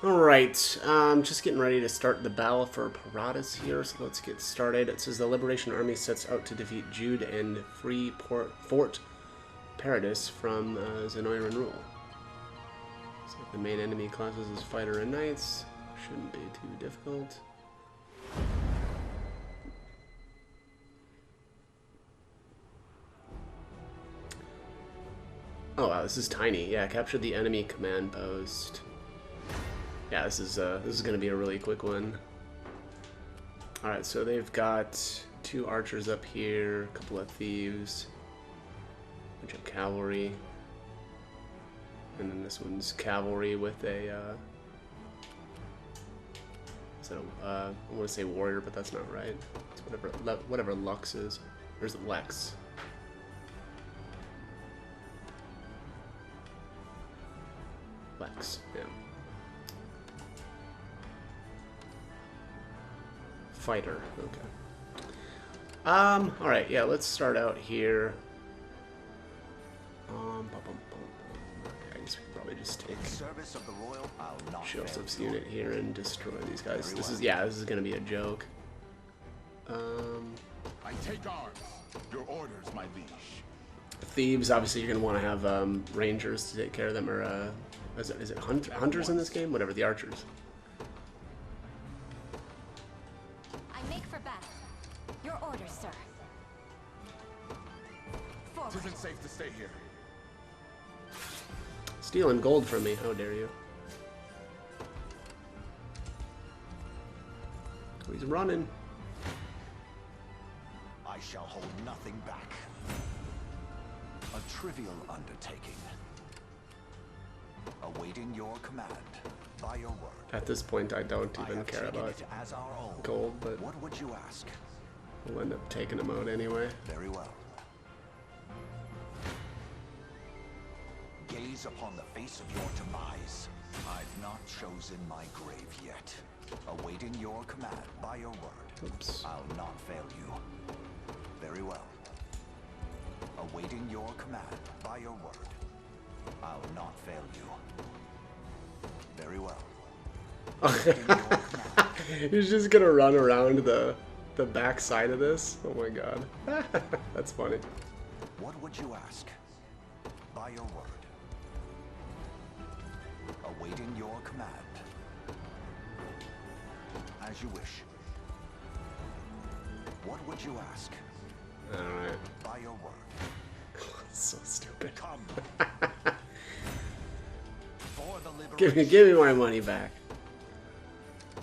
Alright, just getting ready to start the battle for Paradis here, so let's get started. It says the Liberation Army sets out to defeat Jude and free Fort Paradis from Zenoiran rule. So the main enemy classes is Fighter and Knights. Shouldn't be too difficult. Oh wow, this is tiny. Yeah, capture the enemy command post. Yeah, this is gonna be a really quick one. All right, so they've got 2 archers up here, a couple of thieves, a bunch of cavalry, and then this one's cavalry with a. I want to say warrior, but that's not right. It's whatever Lux is. There's Lex. Lex, yeah. Fighter, okay. Alright, yeah, let's start out here. I guess we can probably just take Joseph's unit here and destroy these guys. This is gonna be a joke. I take arms. Your orders, my liege. Thieves, obviously you're gonna want to have rangers to take care of them, or is it hunters in this game? Whatever, the archers. Your orders, sir. It isn't safe to stay here. Stealing gold from me, how dare you. Oh, he's running. I shall hold nothing back. A trivial undertaking. Awaiting your command by your word. At this point, I don't even care about gold, but what would you ask? we'll end up taking them out anyway. Very well. Gaze upon the face of your demise. I've not chosen my grave yet. Awaiting your command by your word. Oops. I'll not fail you. Very well. Awaiting your command by your word. I'll not fail you. Very well. He's just gonna run around the back side of this. Oh my god. That's funny. What would you ask? By your word. Awaiting your command. As you wish. What would you ask? Alright. By your word. So stupid. Come. For the Give liberation. me my money back.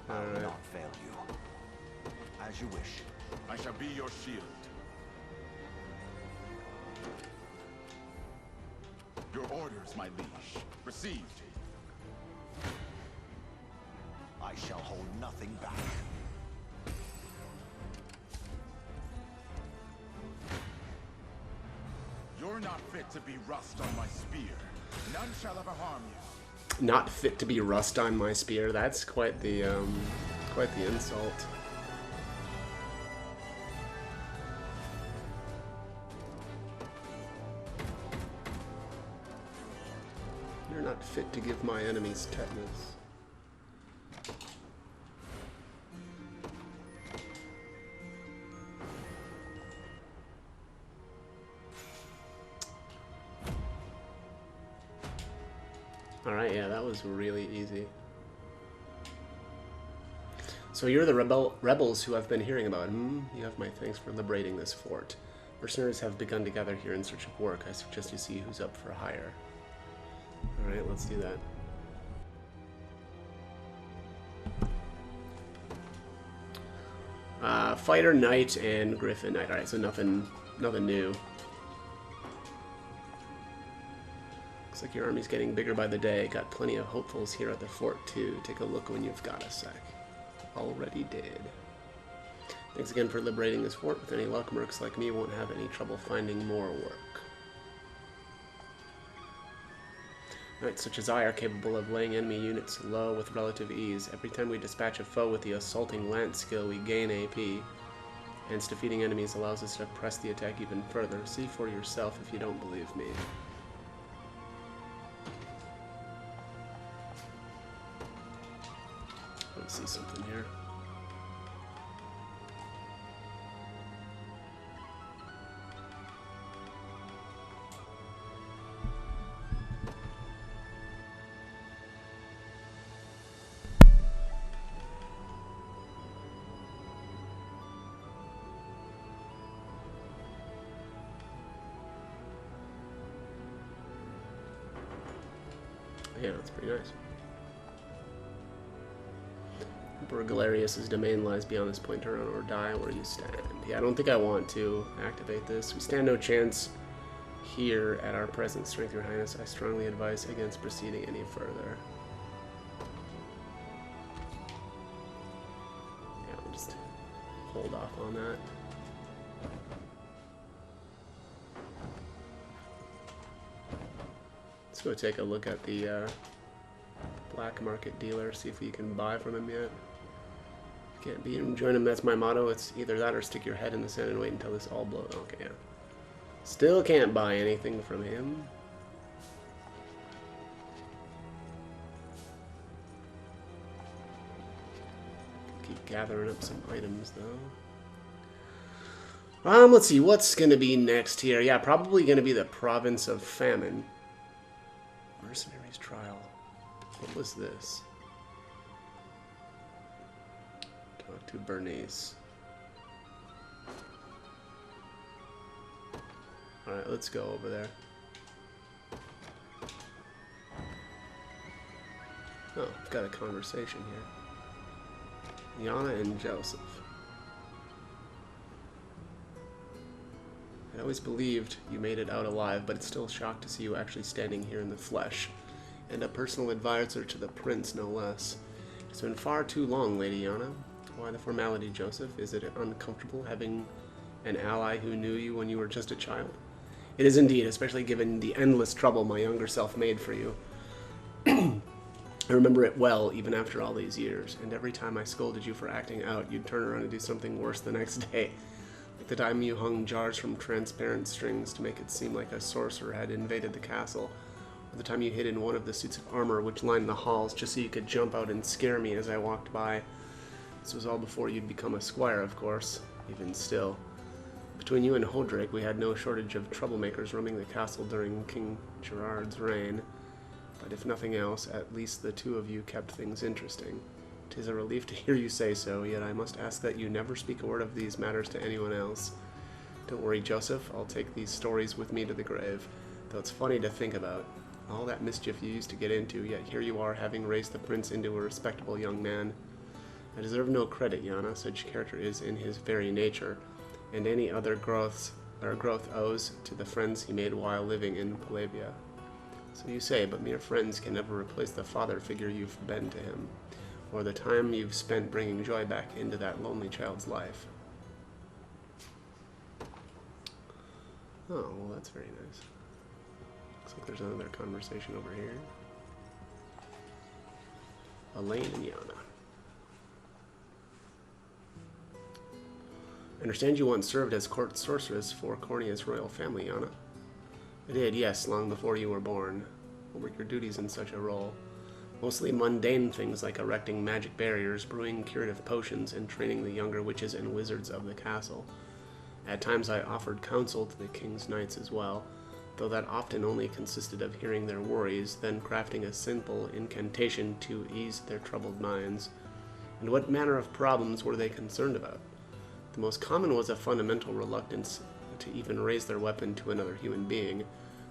I will Alright. not fail you. As you wish. I shall be your shield. Your orders, my liege. Received. I shall hold nothing back. You're not fit to be rust on my spear. None shall ever harm you. Not fit to be rust on my spear. That's quite the insult. You're not fit to give my enemies tetanus. Alright, yeah, that was really easy. So you're the rebels who I've been hearing about. You have my thanks for liberating this fort. Mercenaries have begun to gather here in search of work. I suggest you see who's up for hire. Alright, let's do that. Fighter, Knight, and Griffin Knight. Alright, so nothing new. Looks like your army's getting bigger by the day. Got plenty of hopefuls here at the fort, too. Take a look when you've got a sec. Already did. Thanks again for liberating this fort. With any luck, mercs like me won't have any trouble finding more work. Knights such as I are capable of laying enemy units low with relative ease. Every time we dispatch a foe with the assaulting lance skill, we gain AP. Hence, defeating enemies allows us to press the attack even further. See for yourself if you don't believe me. Let's see something here. Yeah, that's pretty nice. Emperor Galerius' domain lies beyond this point. Turn or die where you stand. Yeah, I don't think I want to activate this. We stand no chance here at our present strength, Your Highness. I strongly advise against proceeding any further. Yeah, we'll just hold off on that. Let's go take a look at the black market dealer, see if we can buy from him yet. Can't beat him, join him, that's my motto. It's either that or stick your head in the sand and wait until this all blows. Okay, yeah. Still can't buy anything from him. Keep gathering up some items, though. Let's see, what's gonna be next here? Yeah, probably gonna be the province of famine. Mercenaries trial. What was this? Talk to Bernice. Alright, let's go over there. Oh, I've got a conversation here. Yana and Joseph. I always believed you made it out alive, but it's still a shock to see you actually standing here in the flesh. And a personal advisor to the prince, no less. It's been far too long, Lady Yana. Why the formality, Joseph? Is it uncomfortable having an ally who knew you when you were just a child? It is indeed, especially given the endless trouble my younger self made for you. I remember it well, even after all these years, and every time I scolded you for acting out, you'd turn around and do something worse the next day. Like the time you hung jars from transparent strings to make it seem like a sorcerer had invaded the castle, or the time you hid in one of the suits of armor which lined the halls just so you could jump out and scare me as I walked by. This was all before you'd become a squire, of course, even still. Between you and Hodrick, we had no shortage of troublemakers roaming the castle during King Gerard's reign. But if nothing else, at least the two of you kept things interesting. 'Tis a relief to hear you say so, yet I must ask that you never speak a word of these matters to anyone else. Don't worry, Joseph, I'll take these stories with me to the grave, though it's funny to think about. All that mischief you used to get into, yet here you are having raised the prince into a respectable young man. I deserve no credit, Yana, such character is in his very nature, and any other growth owes to the friends he made while living in Palavia. So you say, but mere friends can never replace the father figure you've been to him, or the time you've spent bringing joy back into that lonely child's life. Oh, well, that's very nice. Looks like there's another conversation over here. Elaine and Yana. I understand you once served as court sorceress for Cornea's royal family, Yana. I did, yes, long before you were born. What were your duties in such a role? Mostly mundane things like erecting magic barriers, brewing curative potions, and training the younger witches and wizards of the castle. At times I offered counsel to the king's knights as well, though that often only consisted of hearing their worries, then crafting a simple incantation to ease their troubled minds. And what manner of problems were they concerned about? The most common was a fundamental reluctance to even raise their weapon to another human being.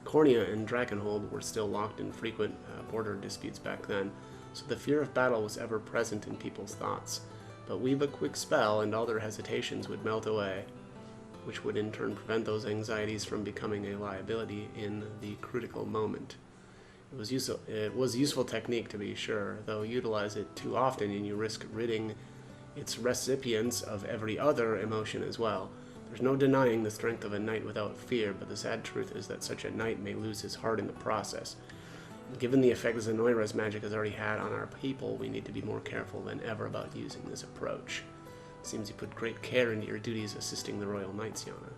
Cornea and Drakenhold were still locked in frequent border disputes back then, so the fear of battle was ever present in people's thoughts. But weave a quick spell and all their hesitations would melt away, which would in turn prevent those anxieties from becoming a liability in the critical moment. It was useful technique, to be sure, though utilize it too often and you risk ridding its recipients of every other emotion as well. There's no denying the strength of a knight without fear, but the sad truth is that such a knight may lose his heart in the process. And given the effect Zenoira's magic has already had on our people, we need to be more careful than ever about using this approach. It seems you put great care into your duties assisting the royal knights, Yana.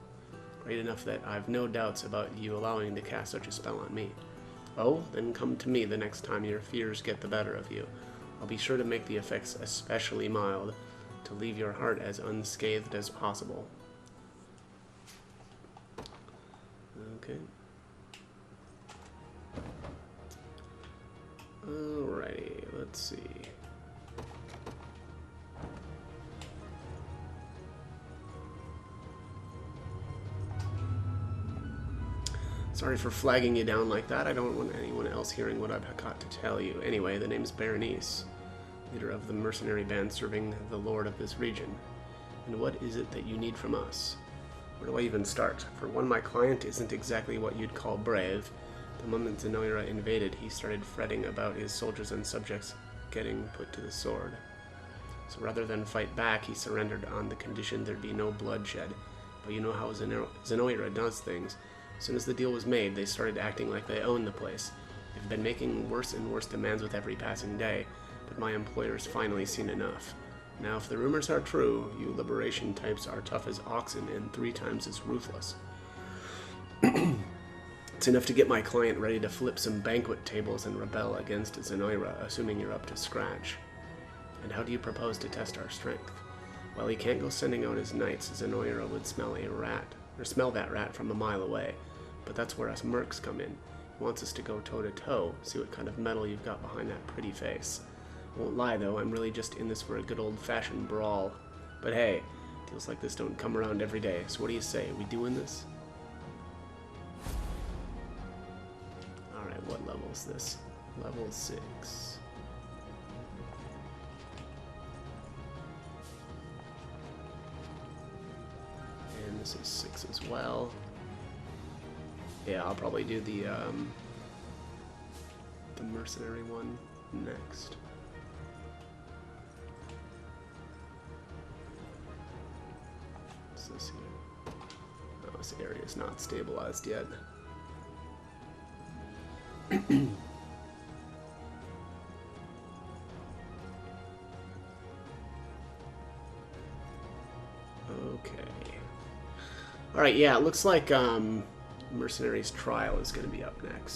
Great enough that I've no doubts about you allowing to cast such a spell on me. Oh, then come to me the next time your fears get the better of you. I'll be sure to make the effects especially mild, to leave your heart as unscathed as possible. Okay. Alrighty, let's see. Sorry for flagging you down like that. I don't want anyone else hearing what I've got to tell you. Anyway, the name's Paradis, leader of the mercenary band serving the lord of this region. And what is it that you need from us? Where do I even start? For one, my client isn't exactly what you'd call brave. The moment Zenoira invaded, he started fretting about his soldiers and subjects getting put to the sword. So rather than fight back, he surrendered on the condition there'd be no bloodshed. But you know how Zenoira does things. As soon as the deal was made, they started acting like they owned the place. They've been making worse and worse demands with every passing day, but my employer's finally seen enough. Now, if the rumors are true, you liberation types are tough as oxen and 3 times as ruthless. It's enough to get my client ready to flip some banquet tables and rebel against Zenoira, assuming you're up to scratch. And how do you propose to test our strength? Well, he can't go sending out his knights. Zenoira would smell that rat from a mile away. But that's where us mercs come in. He wants us to go toe-to-toe, see what kind of metal you've got behind that pretty face. Won't lie, though, I'm really just in this for a good old-fashioned brawl. But hey, deals like this don't come around every day, so what do you say? We doing this? Alright, what level is this? Level 6. And this is 6 as well. Yeah, I'll probably do the mercenary one next. What's this here? Oh, this area is not stabilized yet. Okay. Alright, yeah, it looks like Mercenary's Trial is going to be up next.